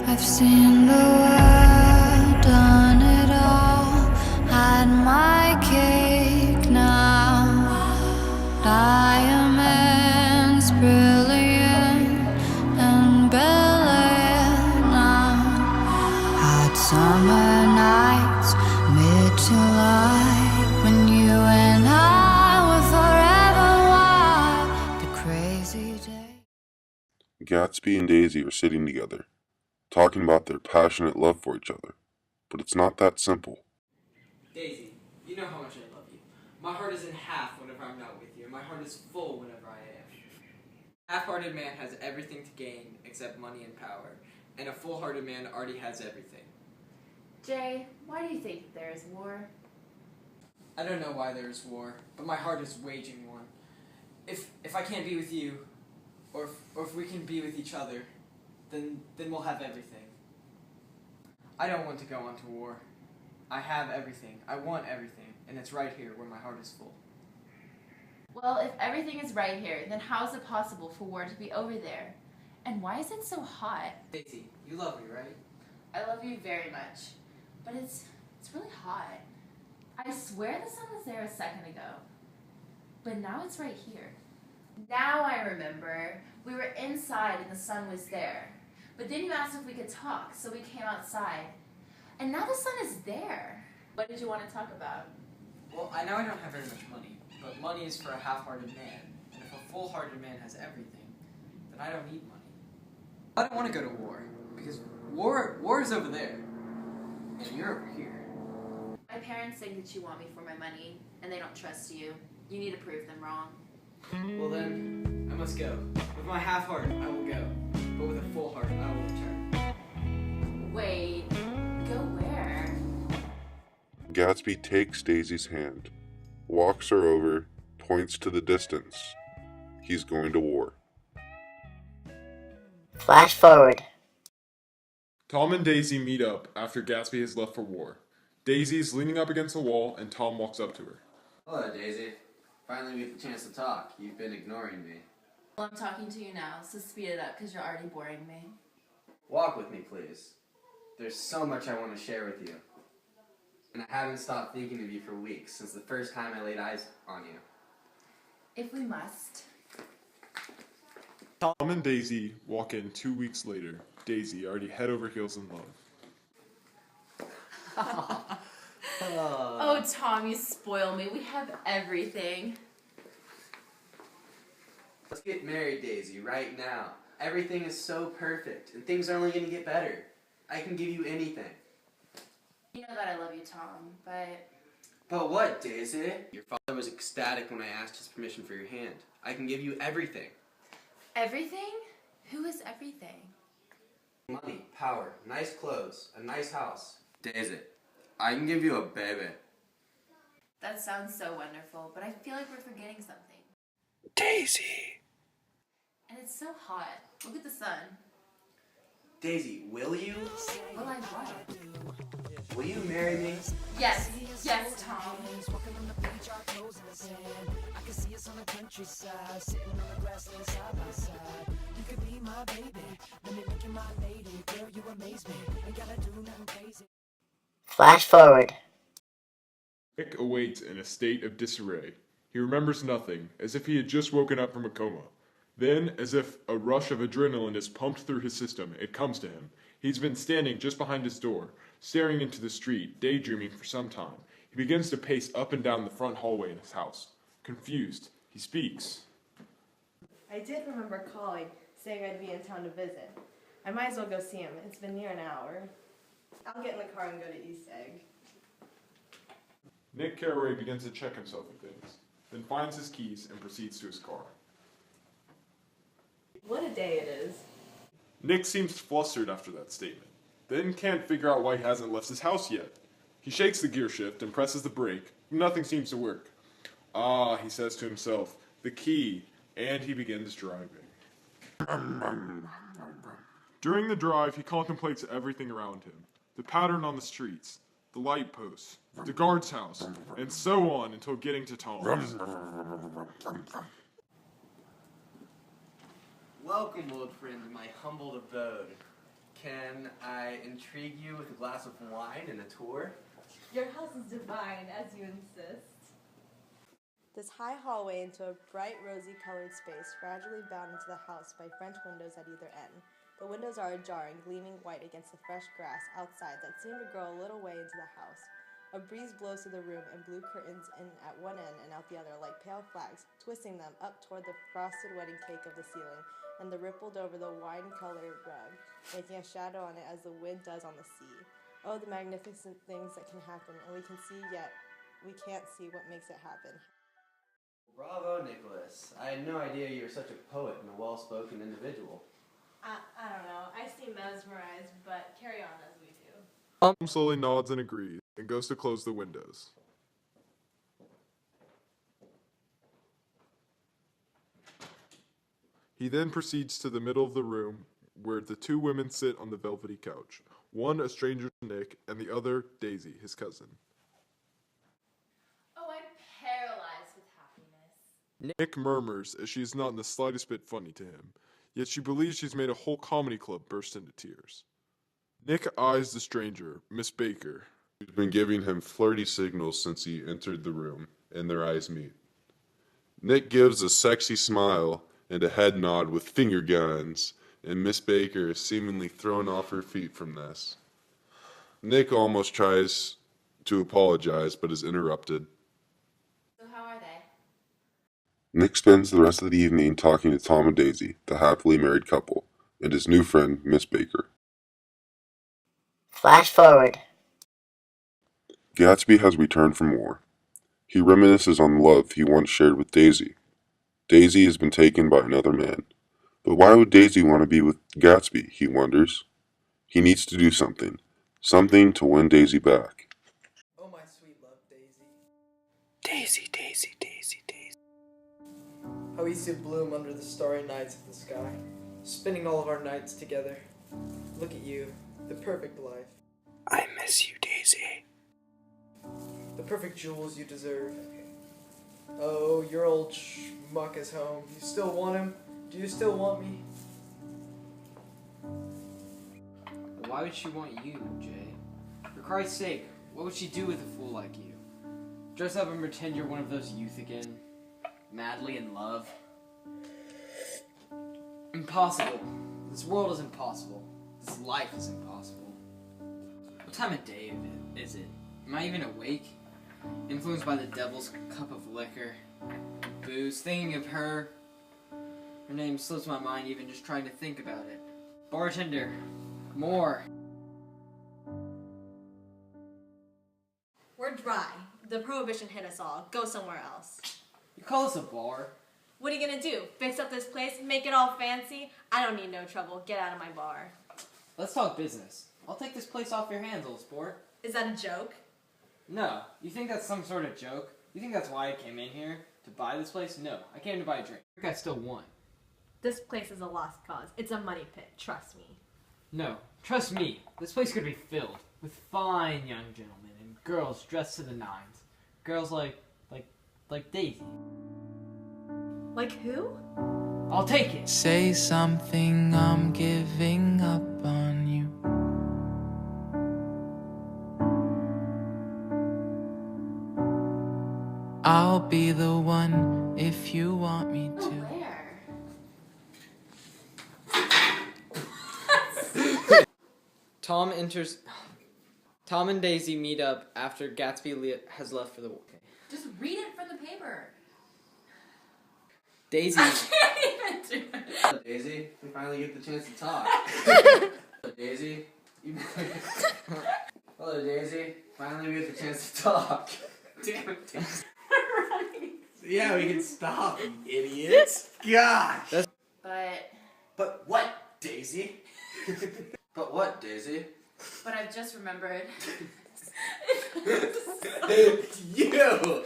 I've seen the world, done it all, had my cake now. Diamonds brilliant and brilliant now. Hot summer nights, mid-July, when you and I were forever wild. The crazy day. Gatsby and Daisy are sitting together, talking about their passionate love for each other. But it's not that simple. Daisy, you know how much I love you. My heart is in half whenever I'm not with you, and my heart is full whenever I am. Half-hearted man has everything to gain except money and power, and a full-hearted man already has everything. Jay, why do you think there is war? I don't know why there is war, but my heart is waging one. If I can't be with you, or if we can be with each other, then we'll have everything. I don't want to go on to war. I have everything. I want everything, and it's right here where my heart is full. Well, if everything is right here, then how is it possible for war to be over there? And why is it so hot? Daisy, you love me, right? I love you very much, but it's really hot. I swear the sun was there a second ago, but now it's right here. Now I remember. We were inside and the sun was there. But then you asked if we could talk, so we came outside. And now the sun is there. What did you want to talk about? Well, I know I don't have very much money, but money is for a half-hearted man. And if a full-hearted man has everything, then I don't need money. I don't want to go to war, because war is over there, and you're over here. My parents think that you want me for my money, and they don't trust you. You need to prove them wrong. Well then, I must go. With my half heart, I will go. But with a full heart, I will return. Wait, go where? Gatsby takes Daisy's hand, walks her over, points to the distance. He's going to war. Flash forward. Tom and Daisy meet up after Gatsby has left for war. Daisy's leaning up against the wall and Tom walks up to her. Hello, Daisy. Finally we get the chance to talk. You've been ignoring me. Well, I'm talking to you now, so speed it up because you're already boring me. Walk with me, please. There's so much I want to share with you. And I haven't stopped thinking of you for weeks, since the first time I laid eyes on you. If we must. Tom and Daisy walk in 2 weeks later. Daisy already head over heels in love. Oh, Tom, you spoil me. We have everything. Let's get married, Daisy, right now. Everything is so perfect, and things are only going to get better. I can give you anything. You know that I love you, Tom, but... But what, Daisy? Your father was ecstatic when I asked his permission for your hand. I can give you everything. Everything? Who is everything? Money, power, nice clothes, a nice house. Daisy, I can give you a baby. That sounds so wonderful, but I feel like we're forgetting something. Daisy! And it's so hot. Look at the sun. Daisy, will you? Will I what? Will you marry me? Yes, yes, Tom. Flash forward. Nick awaits in a state of disarray. He remembers nothing, as if he had just woken up from a coma. Then, as if a rush of adrenaline is pumped through his system, it comes to him. He's been standing just behind his door, staring into the street, daydreaming for some time. He begins to pace up and down the front hallway in his house. Confused, he speaks. I did remember calling, saying I'd be in town to visit. I might as well go see him. It's been near an hour. I'll get in the car and go to East Egg. Nick Carraway begins to check himself for things, then finds his keys and proceeds to his car. What a day it is. Nick seems flustered after that statement, then can't figure out why he hasn't left his house yet. He shakes the gear shift and presses the brake. Nothing seems to work. Ah, he says to himself, the key, and he begins driving. During the drive, he contemplates everything around him. The pattern on the streets, the light posts, the guard's house, and so on until getting to Tom's. Welcome, old friend, to my humble abode. Can I intrigue you with a glass of wine and a tour? Your house is divine, as you insist. This high hallway into a bright rosy colored space, gradually bound into the house by French windows at either end. The windows are ajar and gleaming white against the fresh grass outside that seem to grow a little way into the house. A breeze blows through the room and blue curtains in at one end and out the other like pale flags, twisting them up toward the frosted wedding cake of the ceiling, and the rippled over the wine-colored rug, making a shadow on it as the wind does on the sea. Oh, the magnificent things that can happen, and we can see yet we can't see what makes it happen. Bravo, Nicholas. I had no idea you were such a poet and a well-spoken individual. I don't know. I seem mesmerized, but carry on as we do. Tom slowly nods and agrees, and goes to close the windows. He then proceeds to the middle of the room, where the two women sit on the velvety couch, one a stranger to Nick, and the other Daisy, his cousin. Oh, I'm paralyzed with happiness. Nick murmurs as she is not in the slightest bit funny to him, yet she believes she's made a whole comedy club burst into tears. Nick eyes the stranger, Miss Baker, who's been giving him flirty signals since he entered the room, and their eyes meet. Nick gives a sexy smile and a head nod with finger guns, and Miss Baker is seemingly thrown off her feet from this. Nick almost tries to apologize, but is interrupted. So how are they? Nick spends the rest of the evening talking to Tom and Daisy, the happily married couple, and his new friend, Miss Baker. Flash forward. Gatsby has returned from war. He reminisces on the love he once shared with Daisy. Daisy has been taken by another man. But why would Daisy want to be with Gatsby, he wonders. He needs to do something. Something to win Daisy back. Oh, my sweet love, Daisy. Daisy, Daisy, Daisy, Daisy. How we used to bloom under the starry nights of the sky, spending all of our nights together. Look at you, the perfect life. I miss you, Daisy. The perfect jewels you deserve. Oh, your old schmuck is home. You still want him? Do you still want me? Why would she want you, Jay? For Christ's sake, what would she do with a fool like you? Dress up and pretend you're one of those youth again? Madly in love? Impossible. This world is impossible. This life is impossible. What time of day is it? Am I even awake? Influenced by the devil's cup of liquor, booze, thinking of her. Her name slips my mind even just trying to think about it. Bartender, more. We're dry. The prohibition hit us all. Go somewhere else. You call this a bar? What are you gonna do? Fix up this place? Make it all fancy? I don't need no trouble. Get out of my bar. Let's talk business. I'll take this place off your hands, old sport. Is that a joke? No. You think that's some sort of joke? You think that's why I came in here? To buy this place? No. I came to buy a drink. I still won. This place is a lost cause. It's a money pit. Trust me. No. Trust me. This place could be filled with fine young gentlemen and girls dressed to the nines. Girls like Daisy. Like who? I'll take it. Say something, I'm giving up on you. I'll be the one if you want me to. Where? Tom and Daisy meet up after Gatsby has left for the war. Just read it from the paper. Daisy. I can't even do it. Hello, Daisy. We finally get the chance to talk. Hello, Daisy. Hello, Daisy. Finally we get the chance to talk. Damn it, Daisy. Yeah, we can stop, you idiots. Gosh. But what, Daisy? But what, Daisy? But I've just remembered. You!